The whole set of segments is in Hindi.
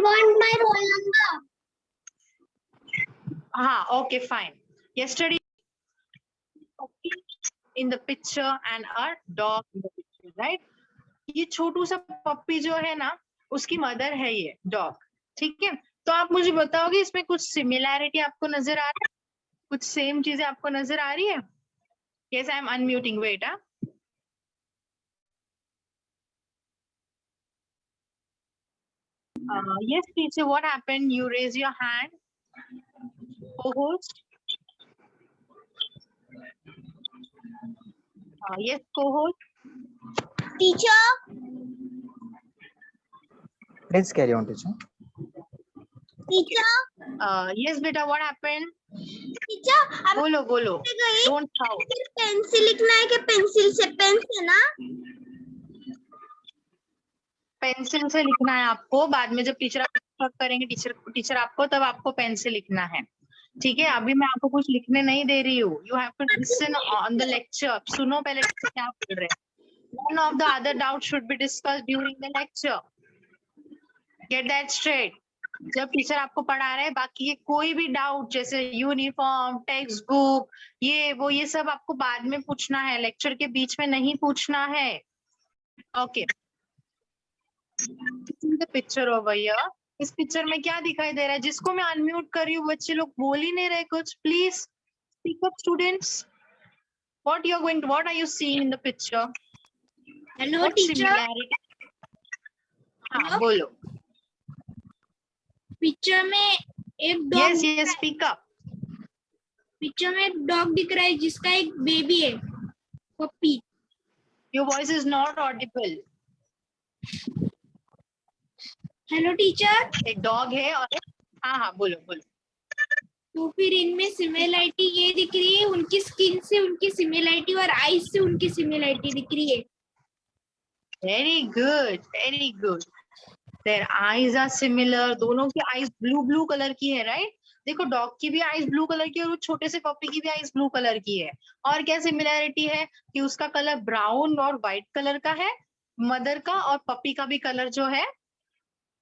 want my roll number. Okay, fine. Yesterday, in the picture and a dog in the picture, right? ये छोटू सा पप्पी जो है ना, उसकी मदर है ये डॉग, ठीक है? तो आप मुझे बताओगे इसमें कुछ सिमिलैरिटी आपको नजर आ रहा है? कुछ सेम चीजें आपको नजर आ रही है? Yes, I am unmuting. Wait, yes, teacher, what happened? You raise your hand. Co-host. Yes, co-host. Teacher. Please carry on, teacher. Teacher. Yes, beta, what happened? Teacher. बोलो बोलो. Don't shout. पेंसिल लिखना है कि पेंसिल से? पेन से ना? पेंसिल से लिखना है आपको. बाद में जब टीचर करेंगे टीचर आपको, तब आपको पेन से लिखना है. ठीक है, अभी मैं आपको कुछ लिखने नहीं दे रही हूँ. You have to listen on the lecture. सुनो पहले टीचर क्या बोल रहे हैं. None of the other doubts should be discussed during the lecture. Get that straight. जब टीचर आपको पढ़ा रहे हैं, बाकी ये कोई भी डाउट जैसे यूनिफॉर्म, टेक्स्ट बुक, ये सब आपको बाद में पूछना है, लेक्चर के बीच में नहीं पूछना है. ओके. Picture over here. इस पिक्चर में क्या दिखाई दे रहा है? जिसको मैं अनम्यूट कर रही हूँ, बच्चे लोग बोल ही नहीं रहे कुछ. Please speak up students. What are you seeing in the picture? Hello, What teacher. similarity? हाँ, बोलो. पिक्चर में एक dog. Yes, speak up. Picture में एक डॉग दिख रहा है जिसका एक बेबी है, पप्पी. Your voice is not audible. Hello teacher. एक डॉग है और हाँ बोलो. तो फिर इनमें सिमिलरिटी ये दिख रही है, उनकी स्किन से उनकी सिमिलरिटी और आईज से उनकी सिमिलरिटी दिख रही है. Very good. Their eyes are similar. दोनों की आईज ब्लू कलर की है, राइट? देखो, डॉग की भी आईज ब्लू कलर की है और छोटे से पपी की भी आईज ब्लू कलर की है. और क्या सिमिलरिटी है कि उसका कलर ब्राउन और व्हाइट कलर का है, मदर का, और पपी का भी कलर जो है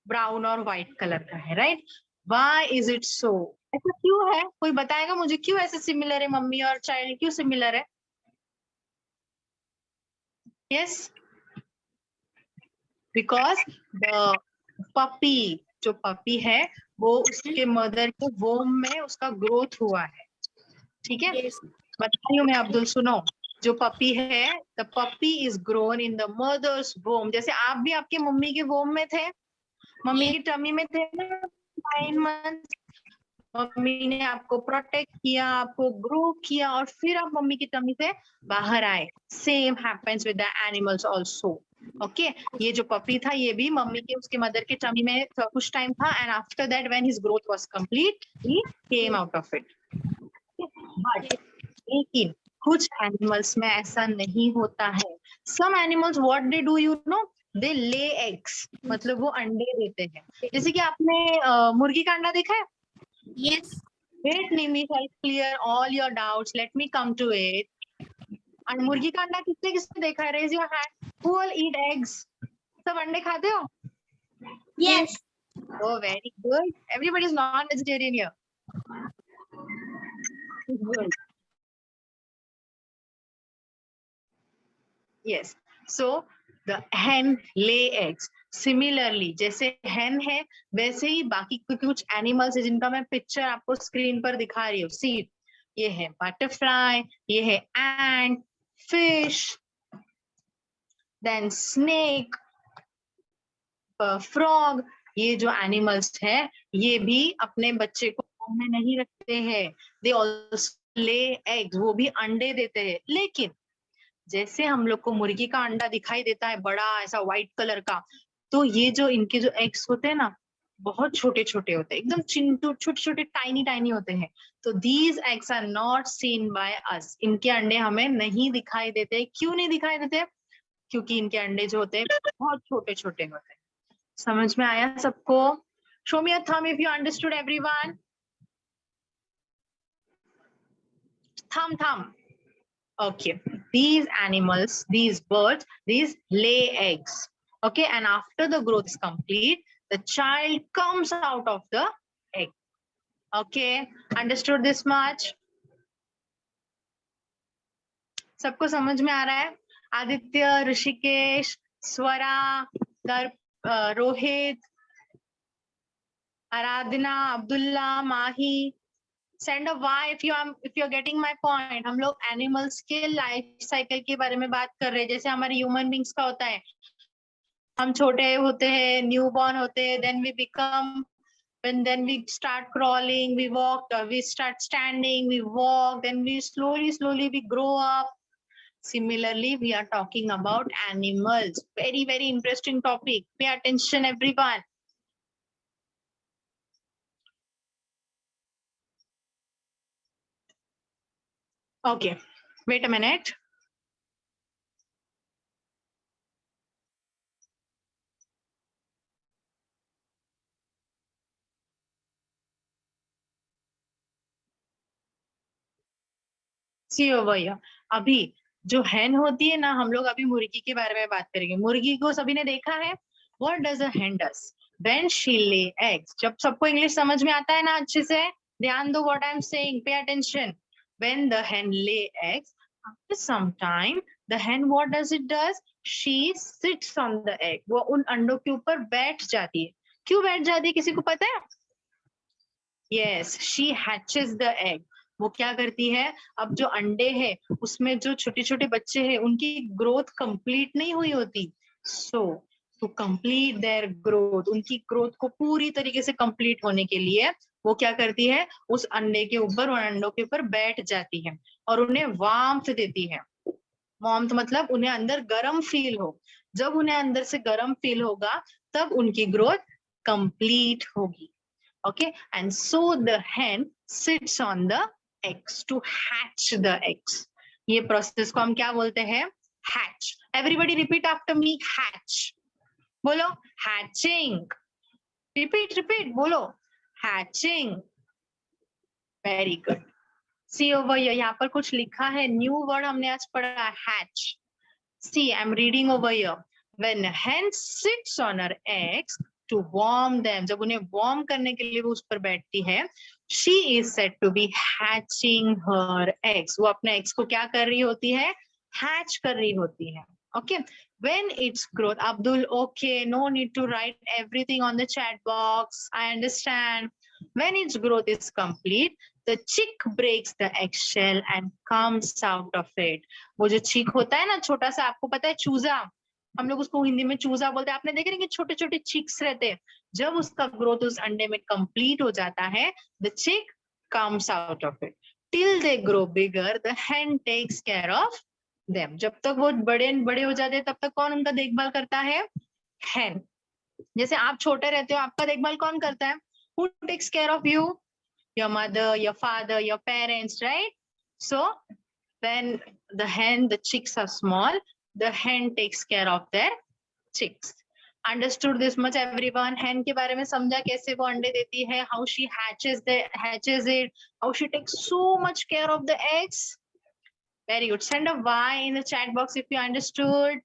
ब्राउन और व्हाइट कलर का है, right? Why is it so? ऐसा क्यों है? कोई बताएगा मुझे क्यों ऐसे सिमिलर है? मम्मी और चाइल्ड क्यों सिमिलर है? Yes, because the puppy, जो पपी है वो उसके मदर के वोम में उसका ग्रोथ हुआ है. ठीक है, बता रही हूँ मैं. अब्दुल सुनो, जो पपी है, the puppy is grown in the mother's womb. जैसे आप भी आपके मम्मी के वोम में थे, मम्मी की टमी में थे ना 9 months. मम्मी ने आपको प्रोटेक्ट किया, आपको ग्रो किया, और फिर आप मम्मी की टमी से बाहर आए. Same happens with the animals also. Okay, ये जो पपी था ये भी मम्मी के उसके मदर के टमी में कुछ टाइम था, and after that when his growth was complete he came out of it. But लेकिन कुछ एनिमल्स में ऐसा नहीं होता है. Some animals what they do, you know, they lay eggs. मतलब वो अंडे देते हैं. जैसे कि आपने मुर्गी का अंडा देखा है? Yes. Wait, Nimi, I'll clear all your doubts. Let me come to it. And मुर्गी का अंडा किसने देखा है? Raise your hand. Who all eat eggs? सब अंडे खाते हो? Yes. Oh, very good. Everybody is non-vegetarian here. Good. Yes. So the hen lay eggs. Similarly, जैसे hen है वैसे ही बाकी कुछ एनिमल्स है जिनका मैं पिक्चर आपको स्क्रीन पर दिखा रही हूँ. सी, ये है बटरफ्लाई, ये है एंट, फिश, देन स्नेक, फ्रॉग. ये जो एनिमल्स है ये भी अपने बच्चे को होम में नहीं रखते हैं. They also lay eggs. वो भी अंडे देते हैं. लेकिन जैसे हम लोग को मुर्गी का अंडा दिखाई देता है बड़ा ऐसा व्हाइट कलर का, तो ये जो इनके जो एग्स होते हैं ना, बहुत छोटे छोटे होते हैं, एकदम चिंटू, छोटे छोटे टाइनी होते हैं. तो these eggs are not seen by us. इनके अंडे हमें नहीं दिखाई देते. क्यों नहीं दिखाई देते? क्योंकि इनके अंडे जो होते हैं बहुत छोटे छोटे होते हैं. समझ में आया सबको? Show me a thumb if you understood everyone. Thumb. Okay, these animals, these birds, these lay eggs. Okay, and after the growth is complete, the child comes out of the egg. Okay, understood this much? सबको समझ में आ रहा है? आदित्य, ऋषिकेश, स्वरा, रोहित, आराधना, अब्दुल्ला, माही, send a Y if you're getting my point. हम लोग एनिमल्स के लाइफ साइकिल के बारे में बात कर रहे हैं, जैसे हमारे ह्यूमन बींग्स का होता है। हम छोटे होते हैं, न्यू बॉर्न होते हैं, then we become, then we start crawling, we walk, we start standing, we walk, then we slowly we grow up. Similarly, we are talking about animals. Very, very interesting topic. Pay attention, everyone. Okay, wait a minute. See over here. अभी जो hen होती है ना, हम लोग अभी मुर्गी के बारे में बात करेंगे। मुर्गी को सभी ने देखा है? What does a hen does? When she lay eggs. जब सबको इंग्लिश समझ में आता है ना अच्छे से, ध्यान दो what I'm saying. Pay attention. When the hen lay eggs, after some time, the hen what does it does? She sits on the egg. वो उन अंडों के ऊपर बैठ जाती है। क्यों बैठ जाती है, किसी को पता है? Yes, she hatches the egg. वो क्या करती है, अब जो अंडे हैं उसमें जो छोटे छोटे बच्चे हैं उनकी ग्रोथ कंप्लीट नहीं हुई होती। सो टू कंप्लीट देयर ग्रोथ, उनकी ग्रोथ को पूरी तरीके से कंप्लीट होने के लिए वो क्या करती है, उस अंडे के ऊपर, उन अंडों के ऊपर बैठ जाती है और उन्हें वार्मथ देती है। वार्मथ मतलब उन्हें अंदर गर्म फील हो। जब उन्हें अंदर से गर्म फील होगा तब उनकी ग्रोथ कंप्लीट होगी। Okay, and so the hen sits on the eggs to hatch the eggs. ये process को हम क्या बोलते हैं? Hatch. Everybody repeat after me. Hatch. बोलो hatching. Repeat. बोलो hatching. Very good. See over here. यहाँ पर कुछ लिखा है, new word हमने आज पढ़ा, hatch. See, I'm reading over here. When a hen sits on her eggs to warm them, जब उन्हें warm करने के लिए वो उस पर बैठती है, she is said to be hatching her eggs. वो अपने eggs को क्या कर रही होती है? Hatch कर रही होती है. Okay. When its growth, Abdul, okay, no need to write everything on the chat box. I understand. When its growth is complete, the chick breaks the eggshell and comes out of it. वो जो chick होता है ना, छोटा सा, आपको पता है चूजा, हम लोग उसको हिंदी में चूजा बोलते हैं। आपने देखे ना कि छोटे छोटे चिक्स रहते हैं, जब उसका ग्रोथ उस अंडे में कंप्लीट हो जाता है, the chick comes out of it. Till they grow bigger, the hen takes care of them. जब तक वो बड़े हो जाते हैं तब तक कौन उनका देखभाल करता है? hen. जैसे आप छोटे रहते हो, आपका देखभाल कौन करता है? Who takes care of you? Your mother, your father, your parents, right? So when the chicks are small, the hen takes care of their chicks. Understood this much, everyone? Hen के बारे में समझा, कैसे वो अंडे देती है, how she hatches it, how she takes so much care of the eggs. Very good. Send a Y in the chat box if you understood.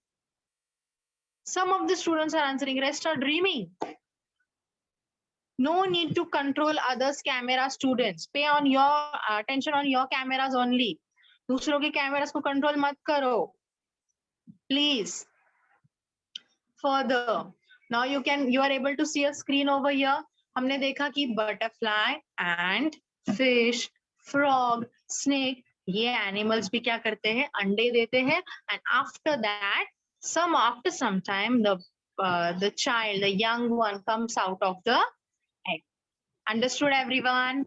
Some of the students are answering, rest are dreaming. No need to control others' camera, students. Pay on your attention on your cameras only. दूसरों के cameras को control मत करो. Please. Further, now you are able to see a screen over here. हमने देखा कि butterfly, ant, fish, frog, snake, ये animals भी क्या करते हैं? अंडे देते हैं. And after that, after some time, the child, the young one, comes out of the egg. Understood, everyone?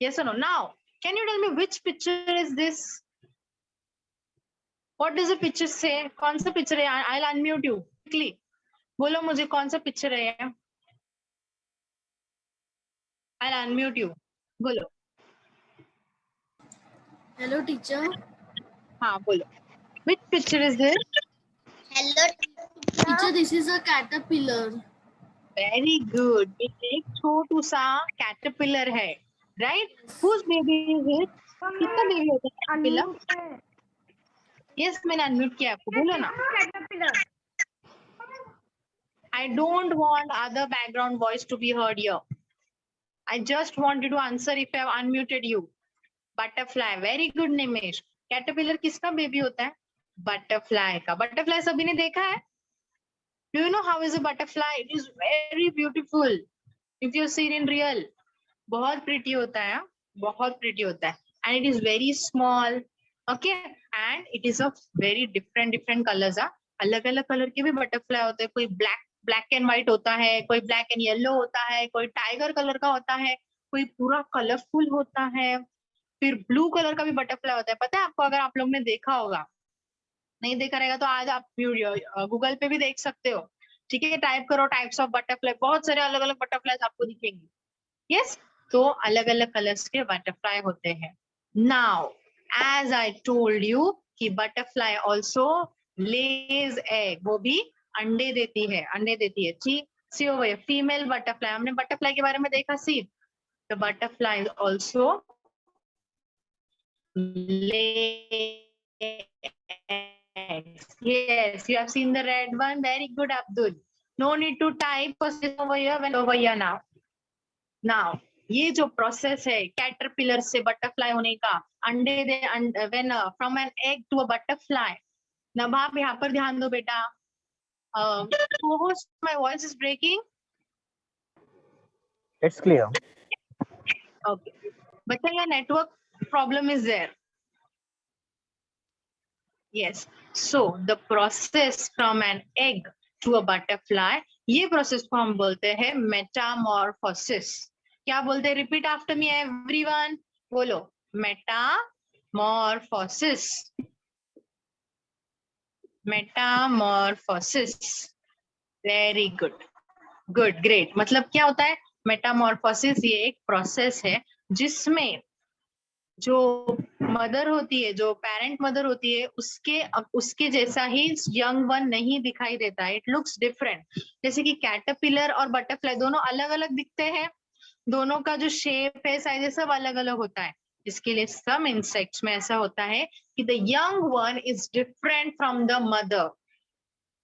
Yes or no? Now, can you tell me which picture is this? What does the picture say? कौन सा picture है? I'll unmute you quickly. बोलो मुझे कौन सा picture है? I'll unmute you. बोलो. Hello, teacher. हाँ बोलो. Which picture is this? Hello, teacher. This is a caterpillar. Very good. एक छोटू सा caterpillar है, right? Whose baby is it? कितना baby होता है caterpillar? Yes, मैंने unmute किया आपको, बोलो ना. I don't want other background voice to be heard here. I just want you to answer if I have unmuted you. Butterfly, very good Nimesh. Caterpillar किसका बेबी होता है? Butterfly का. Butterfly सभी ने देखा है? Do you know how is a butterfly? It is very beautiful. If you see it in real, बहुत pretty होता है, बहुत pretty होता है. And it is very small. Okay, and it is of very different colors. अलग अलग कलर के भी बटरफ्लाई होते हैं. कोई ब्लैक एंड व्हाइट होता है, कोई ब्लैक एंड येलो होता है, कोई टाइगर कलर का होता है, कोई पूरा कलरफुल होता है, फिर ब्लू कलर का भी बटरफ्लाई होता है. पता है आपको? अगर आप लोग ने देखा होगा, नहीं देखा रहेगा तो आज आप गूगल पे भी देख सकते हो. ठीक है, टाइप करो टाइप्स ऑफ बटरफ्लाई, बहुत सारे अलग अलग बटरफ्लाई आपको दिखेंगे. यस, तो अलग अलग कलर्स के बटरफ्लाई होते हैं. Now as I told you कि बटरफ्लाई ऑल्सो लेज एग, वो भी अंडे देती है, अंडे देती है. ठीक, सी ओवर फीमेल बटरफ्लाई, हमने बटरफ्लाई के बारे में देखा. See the butterfly also lay eggs. Yes, you have seen the red one. Very good, Abdul. No need to type over here. When over here now. Now, ये जो process है caterpillar से butterfly होने का, अंडे दे, when from an egg to a butterfly. नवाब यहाँ पर ध्यान दो बेटा. Co-host, my voice is breaking. It's clear. Okay, बच्चा यहाँ network problem is there. Yes, so the process from an egg to a butterfly, ये process को हम बोलते हैं metamorphosis. क्या बोलते हैं? Repeat after me everyone. बोलो metamorphosis. Metamorphosis. Very good. Good, great. मतलब क्या होता है metamorphosis? ये एक process है जिसमें जो मदर होती है, जो पेरेंट मदर होती है, उसके जैसा ही यंग वन नहीं दिखाई देता है. It looks different. जैसे कि कैटरपिलर और बटरफ्लाई दोनों अलग अलग दिखते हैं, दोनों का जो शेप है, साइज है, सब अलग अलग होता है. इसके लिए सम इंसेक्ट्स में ऐसा होता है कि the young one is different from the mother.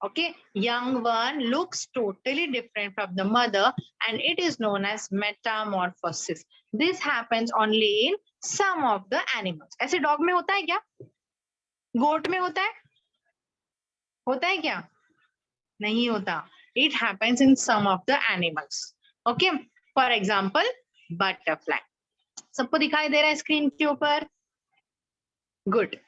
Okay, young one looks totally different from the mother and it is known as metamorphosis. This happens only in some of the animals. ऐसे डॉग में होता है क्या? गोट में होता है? होता है क्या? नहीं होता. It happens in some of the animals. Okay, for example, butterfly. सबको दिखाई दे रहा है स्क्रीन के ऊपर? Good.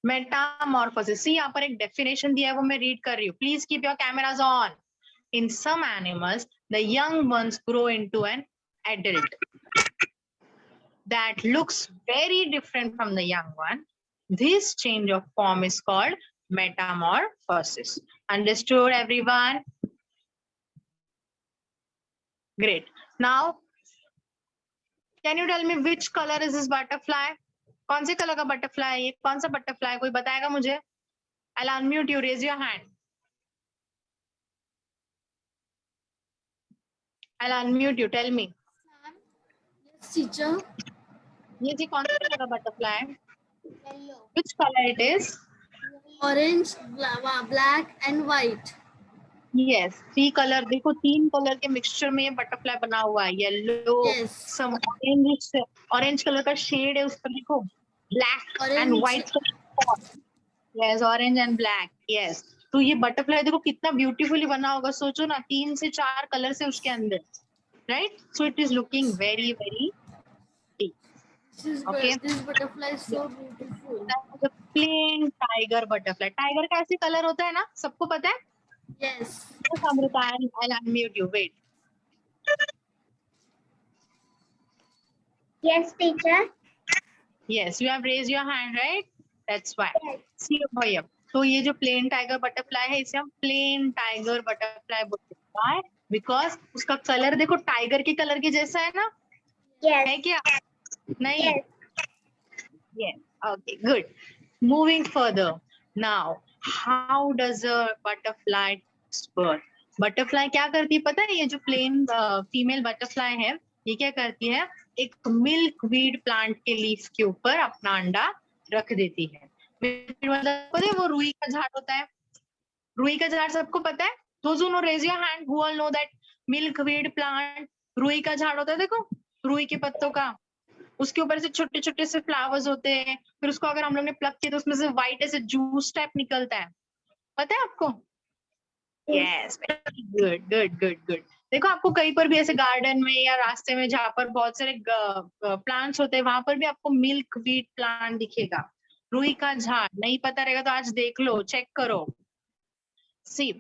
Metamorphosis. See, यहाँ पर एक definition दिया है, वो मैं read कर रही हूँ. Please keep your cameras on. In some animals, the young ones grow into an adult that looks very different from the young one. This change of form is called metamorphosis. Understood, everyone? Great. Now, can you tell me which color is this butterfly? कौन से कलर का बटरफ्लाई है ये? कौन सा बटरफ्लाई? कोई बताएगा मुझे? I'll unmute you. Raise your hand. I'll unmute you. Tell me. Yes, teacher. ये जी कौन सा कलर का बटरफ्लाई है? Yellow. Which color it is? Orange, black and white. Yes. 3 colour. देखो 3 कलर के मिक्सचर में ये बटरफ्लाई बना हुआ है. Yellow, Yes. Some orange colour का शेड है उस पर. देखो black and white. Yes, orange and black. Yes. तो ये बटरफ्लाई देखो कितना ब्यूटीफुली बना होगा. सोचो ना, 3 से 4 कलर से उसके अंदर. Right? So it is looking very very okay. This butterfly is so beautiful. The plain tiger butterfly. Tiger का ऐसे कलर होता है ना, सबको पता है? Yes. Yes, Amrita, I'll unmute you. Wait. Yes, teacher. Yes, you have raised your hand, right? That's why. Yes. See over here. तो ये जो plain tiger butterfly है, इसे हम plain tiger butterfly बोलते हैं. Why? Because उसका कलर देखो टाइगर के कलर के जैसा है ना? Yes. है क्या? नहीं. Yes. Yes. Okay, good. Moving further. Now, how does a butterfly birth? Butterfly क्या करती है पता है? ये जो plain female butterfly है, ये क्या करती है? एक milkweed plant के leaf के ऊपर अपना अंडा रख देती है. मतलब पता है वो रुई का झाड़ होता है? रुई का झाड़ सबको पता है? Those who know, raise your hand, who all know that milkweed plant, रुई का झाड़ होता है, देखो रुई के पत्तों का, उसके ऊपर से छोटे छोटे से फ्लावर्स होते हैं, फिर उसको अगर हम लोग ने प्लक किया तो उसमें से व्हाइट ऐसे जूस टाइप निकलता है, पता है आपको? Yes, very good good good good. देखो आपको कहीं पर भी ऐसे गार्डन में या रास्ते में जहाँ पर बहुत सारे प्लांट्स होते हैं, वहां पर भी आपको मिल्क वीट प्लांट दिखेगा, रुई का झाड़। नहीं पता रहेगा तो आज देख लो, चेक करो। सी,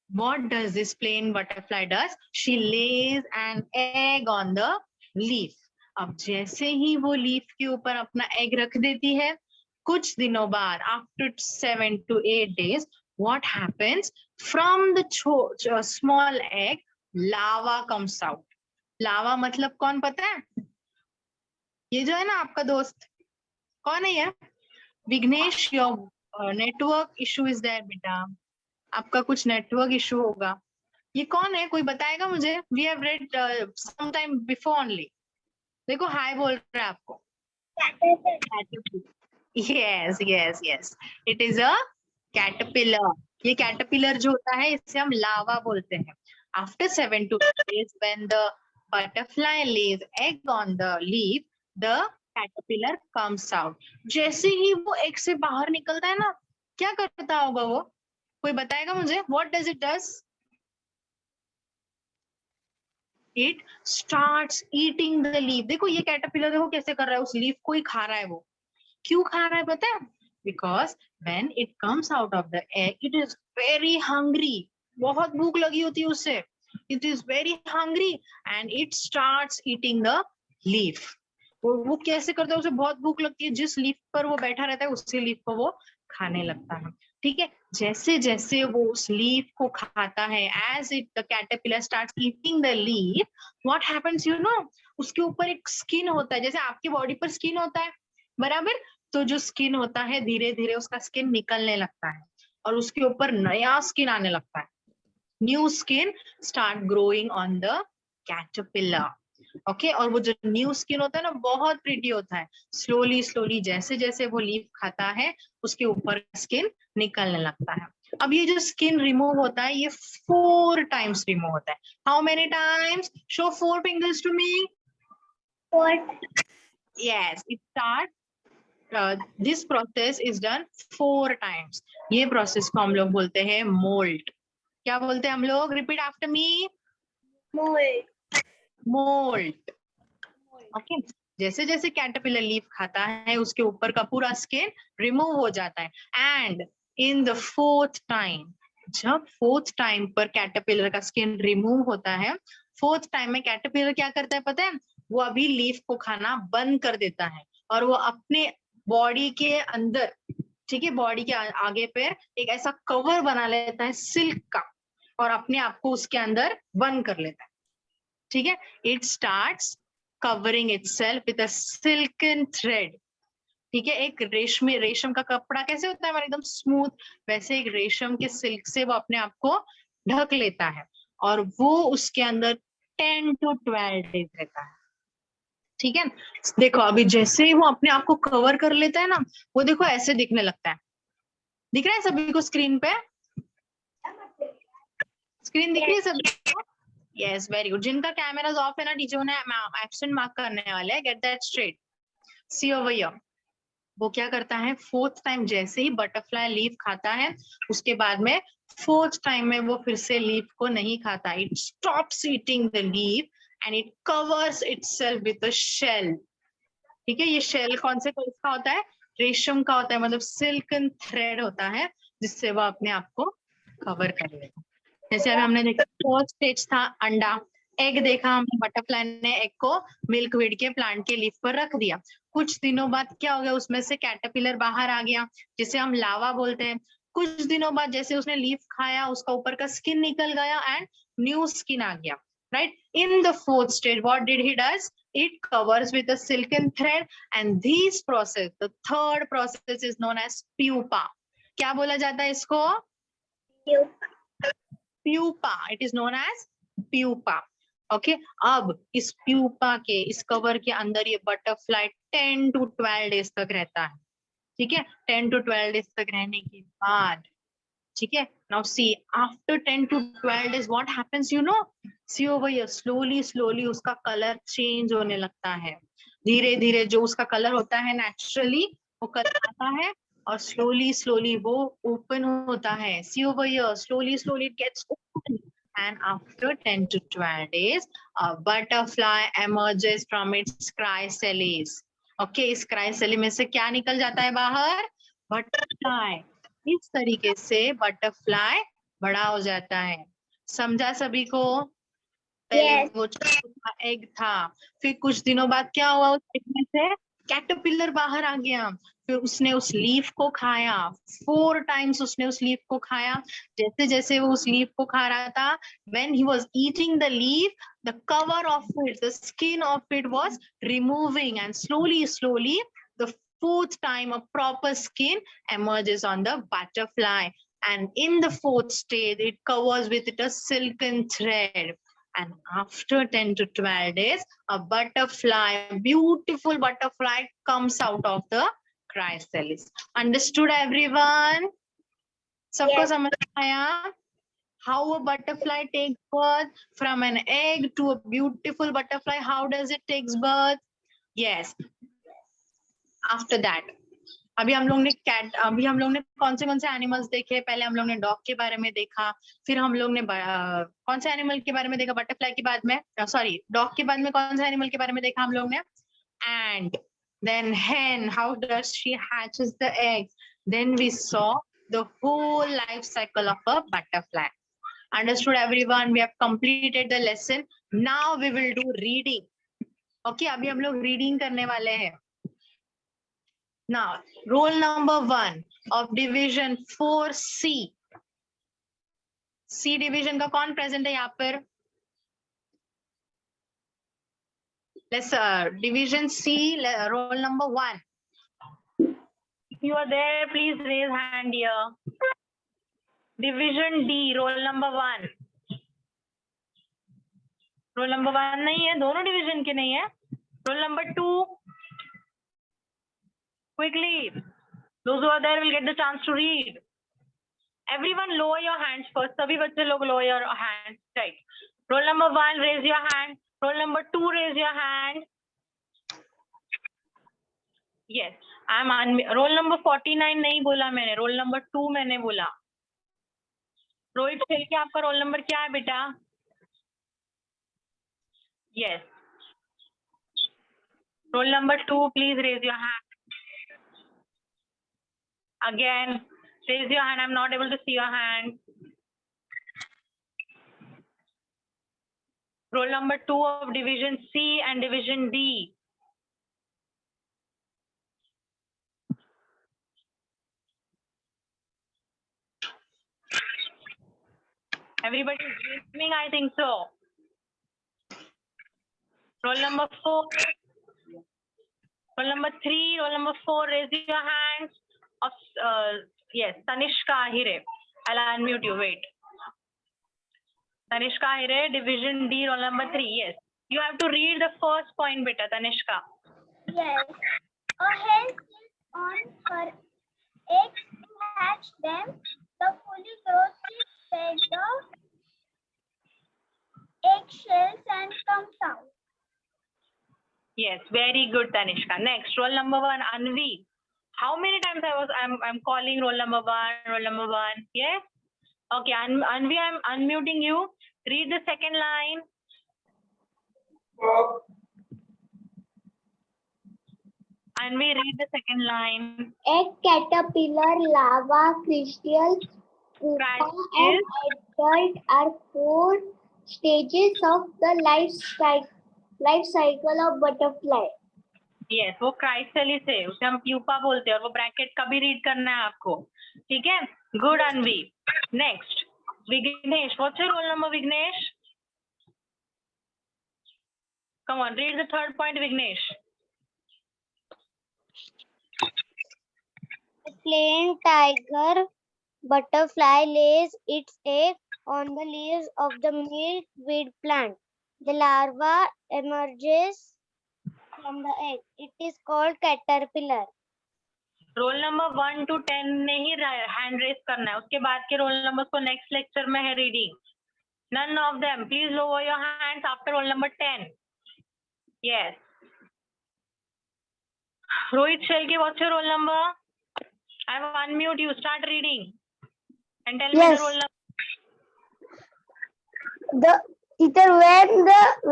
what does this plain butterfly does? She lays an egg on the leaf. अब जैसे ही वो लीफ के ऊपर अपना एग रख देती है, कुछ दिनों बाद, after 7 to 8 days, what happens? From the small egg, lava comes out. लावा मतलब कौन पता है? ये जो है ना आपका दोस्त, कौन है ये? Vignesh, your network issue is there बेटा, आपका कुछ नेटवर्क इशू होगा। ये कौन है, कोई बताएगा मुझे? We have read some time before only. देखो हाय बोल रहा है आपको। Yes yes yes, it is a caterpillar. ये कैटरपिलर जो होता है इसे हम लावा बोलते हैं। After 7 to 8 days, when the butterfly lays egg on the leaf, the caterpillar comes out. जैसे ही वो एग से बाहर निकलता है ना, क्या करता होगा वो? कोई बताएगा मुझे? What does it does? It starts eating the leaf. देखो ये कैटरपिलर देखो कैसे कर रहा है, उस लीफ को ही खा रहा है वो। क्यों खा रहा है पता है? Because when it comes out of the egg, it is very hungry. बहुत भूख लगी होती है उसे। It is very hungry and it starts eating the leaf. वो कैसे करता है? उसे बहुत भूख लगती है, जिस लीफ पर वो बैठा रहता है उसी लीफ को वो खाने लगता है। ठीक है, जैसे जैसे वो उस लीफ को खाता है, as it the caterpillar starts eating the leaf, what happens you know? उसके ऊपर एक स्किन होता है, जैसे आपकी बॉडी पर स्किन होता है, बराबर? तो जो स्किन होता है धीरे धीरे उसका स्किन निकलने लगता है और उसके ऊपर नया स्किन आने लगता है। New skin start growing on the caterpillar. Okay, और वो जो न्यू स्किन होता है ना, बहुत प्रीटी होता है। स्लोली स्लोली जैसे जैसे वो लीफ खाता है, उसके ऊपर स्किन निकलने लगता है। अब ये जो स्किन रिमूव होता है, ये 4 times रिमूव होता है। How many times? Show 4 fingers to me. 4 yes, it start this process is done 4 times। ये प्रोसेस को हम लोग बोलते हैं मोल्ट। क्या बोलते हैं हम लोग? Repeat after me. Moult. Moult. Okay, जैसे जैसे कैटरपिलर लीफ खाता है, उसके ऊपर का पूरा स्किन रिमूव हो जाता है। And in the 4th time, जब 4th टाइम पर कैटरपिलर का स्किन रिमूव होता है, 4th टाइम में कैटरपिलर क्या करता है पता है? वो अभी लीफ को खाना बंद कर देता है और वो अपने बॉडी के अंदर, ठीक है, बॉडी के आगे पे एक ऐसा कवर बना लेता है सिल्क का और अपने आप को उसके अंदर बंद कर लेता है। ठीक है, it starts covering itself with a silken thread. ठीक है, एक रेशम का कपड़ा कैसे होता है हमारा एकदम स्मूथ, वैसे एक रेशम के सिल्क से वो अपने आप को ढक लेता है और वो उसके अंदर 10 to 12 days रहता है। ठीक है, देखो अभी जैसे ही वो अपने आप को कवर कर लेता है ना, वो देखो ऐसे दिखने लगता है। दिख रहा है सभी को स्क्रीन पे? स्क्रीन दिख रही है सभी को? Yes, very good. जिनका कैमरास ऑफ है ना, टीचर ने एब्सेंट मार्क करने वाले हैं। Get that straight. See over here, वो क्या करता है? 4th टाइम जैसे ही बटरफ्लाई लीफ खाता है, उसके बाद में 4th टाइम में वो फिर से लीफ को नहीं खाता। It stops eating the leaf and it covers itself with a shell. ठीक है, ये शेल कौन से का होता है? रेशम का होता है, मतलब सिल्कन थ्रेड होता है, जिससे वो अपने आप को कवर कर लेगा। जैसे अभी हमने देखा 4th स्टेज था अंडा, एग देखा हमने, बटरफ्लाई ने एग को मिल्कवीड के प्लांट के लीफ पर रख दिया। कुछ दिनों बाद क्या हो गया? उसमें से कैटरपिलर बाहर आ गया, जिसे हम लावा बोलते हैं। कुछ दिनों बाद जैसे उसने लीफ खाया, उसका ऊपर का स्किन निकल गया एंड न्यू स्किन आ गया। Right, in the 4th stage what did he does? It covers with a silken thread and this process, the 3rd process is known as pupa. क्या बोला जाता है इसको? Pupa. It is known as pupa. Okay, अब इस प्यूपा के, इस कवर के अंदर ये बटरफ्लाई 10 to 12 days तक रहता है। ठीक है, 10 to 12 days तक रहने के बाद, ठीक है. Now see, after 10 to 12 days what happens, you know? See over here, slowly उसका कलर चेंज होने लगता है. धीरे धीरे जो उसका कलर होता है नेचुरली वो कलर आता है और slowly वो ओपन होता है. See over here, slowly it gets open. And after 10 to 12 days, a butterfly emerges from its chrysalis. Okay, इस chrysalis में से क्या निकल जाता है बाहर? Butterfly. इस तरीके से बटरफ्लाई बड़ा हो जाता है. समझा सभी को? पहले Yes. वो छोटा एग था, फिर कुछ दिनों बाद क्या हुआ, उस एग में से कैटरपिलर बाहर आ गया. फिर उसने उस लीफ को खाया. 4 times उसने उस लीफ को खाया. जैसे जैसे वो उस लीफ को खा रहा था, when he was eating the leaf, the cover of it, the skin of it was removing, and slowly the 4th time a proper skin emerges on the butterfly, and in the 4th stage it covers with it a silken thread. And after 10 to 12 days, a butterfly, beautiful butterfly, comes out of the chrysalis. Understood, everyone? सबको Yes. समझ आया? How a butterfly takes birth from an egg to a beautiful butterfly. How does it takes birth? Yes. After that, अभी हम लोग ने कौन से एनिमल्स देखे? पहले हम लोग ने डॉग के बारे में देखा, फिर हम लोग ने कौन से एनिमल के बारे में देखा? बटरफ्लाई के बाद में, सॉरी, डॉग के बाद में कौन से एनिमल के बारे में देखा हम लोग ने? Ant. Then hen, how does she hatches the eggs? Then we saw the whole life cycle of a butterfly. Understood, everyone? We have completed the lesson. Now we will do reading. Okay, अभी हम लोग reading करने वाले हैं. Now, roll number 1 of division 4C. C division का कौन present है यहाँ पर? Let's division C, roll number 1. If you are there, please raise hand here. Division D, roll number 1. Roll number 1 नहीं है, दोनों division के नहीं है. Roll number 2. Quickly, those who are there will get the chance to read. Everyone lower your hands first. सभी बच्चे लोग lower your hands. Right. Roll number 1, raise your hand. Roll number 2, raise your hand. Yes. I'm on roll number 49 नहीं बोला मैंने. Roll number 2 मैंने बोला. रोहित शेल्के, आपका रोल नंबर क्या है बेटा? Yes. Roll number 2, please raise your hand. Again, raise your hand. I'm not able to see your hand. Roll number 2 of division C and division D. Everybody is listening, I think so. Roll number 4. Roll number 3, roll number 4, raise your hands. Of yes, Tanishka Ahire. I'll unmute you. Wait. Tanishka Ahire, division D, roll number 3. Yes. You have to read the first point, beta, Tanishka. Yes. A hen sits on her eggs to hatch them. The fully grows shed the eggshells and comes out. Yes, very good, Tanishka. Next, roll number 1, Anvi. How many times I'm calling roll number 1, roll number 1? Yes? Okay, Anvi, I'm unmuting you. Read the second line. Anvi, read the second line. Egg, caterpillar, larva, crystal, pupa, and adult are 4 stages of the life cycle of butterfly. Yes, वो क्राइसलिस है, उसे हम प्यूपा बोलते हैं, और वो ब्रैकेट का भी रीड करना है आपको. ठीक है? Good Anvi. Next, Vignesh. What's your roll number, Vignesh? Come on, read the third point, Vignesh. A plain tiger butterfly lays its egg on the leaves of the milkweed plant. The larva emerges from the egg. It is called caterpillar. Roll number 1 to 10 ने ही हैंड रेस करना है, उसके बाद के रोल नंबर को नेक्स्ट लेक्चर में है reading. None of them. Please lower your hands after roll number 10. Yes. Rohit Shelke, what's your roll number? I will unmute you. Start reading and tell me Yes. the roll number. The teacher,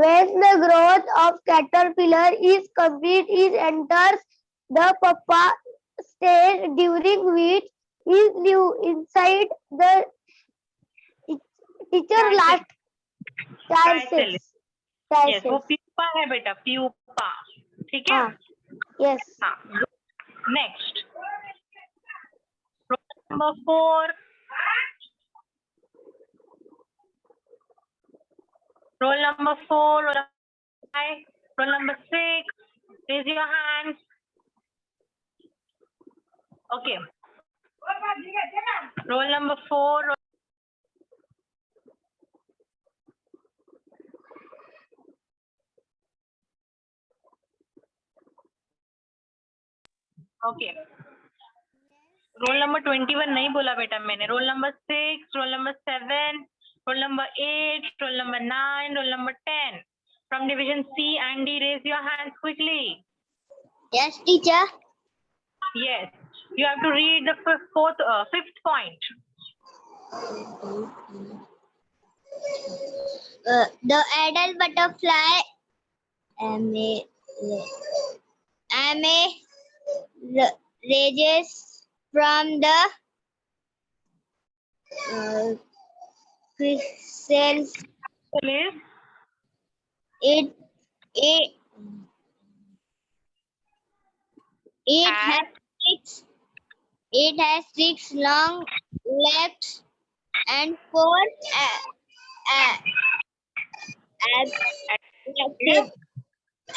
when the growth of caterpillar is complete, it enters the pupa stage, during which is new inside the teacher last Chrysalis. chrysalis. Yes, वो प्यूपा है बेटा, प्यूपा. ठीक है? हाँ. Yes. हाँ. Next. Roll number 4. Roll number 4. Roll number 5. Roll number 6. Raise your hands. Okay. Roll number 4. Okay. Roll number 21 नहीं बोला बेटा मैंने. Roll number 6, roll number 7, roll number 8, roll number 9, roll number 10. From division C, Andy, raise your hands quickly. Yes, teacher. Yes. You have to read the fifth point. The adult butterfly rages from the chrysalis. Please. It has six long legs and four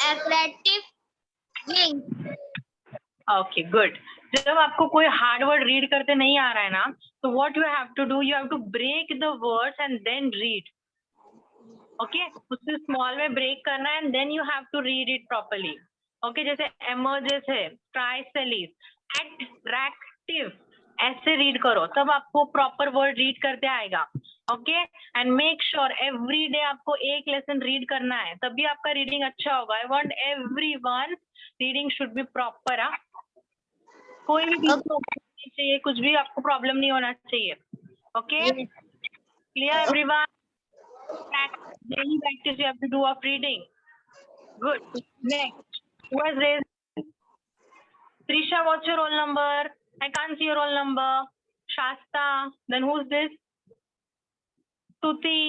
attractive wings. Okay, good. जब आपको कोई हार्ड वर्ड रीड करते नहीं आ रहा है ना, तो what you have to do, you have to break the words and then read. Okay, उससे स्मॉल में ब्रेक करना है and then you have to read it properly. Okay, जैसे एमर्जेस है, ट्राइसेलिस, एट्रैक्टिव, ऐसे रीड करो, तब आपको प्रॉपर वर्ड रीड करते आएगा. Okay, and make sure every day आपको एक लेसन रीड करना है, तभी आपका रीडिंग अच्छा होगा. I want everyone reading should be proper. कोई भी नहीं चाहिए, कुछ भी आपको प्रॉब्लम नहीं होना चाहिए. Okay, clear everyone? Daily practice you have to do of reading. Good. Next, who has raised? Trisha, what's your roll number? I can't see your roll number. Shasta. Then who's this? Tuti.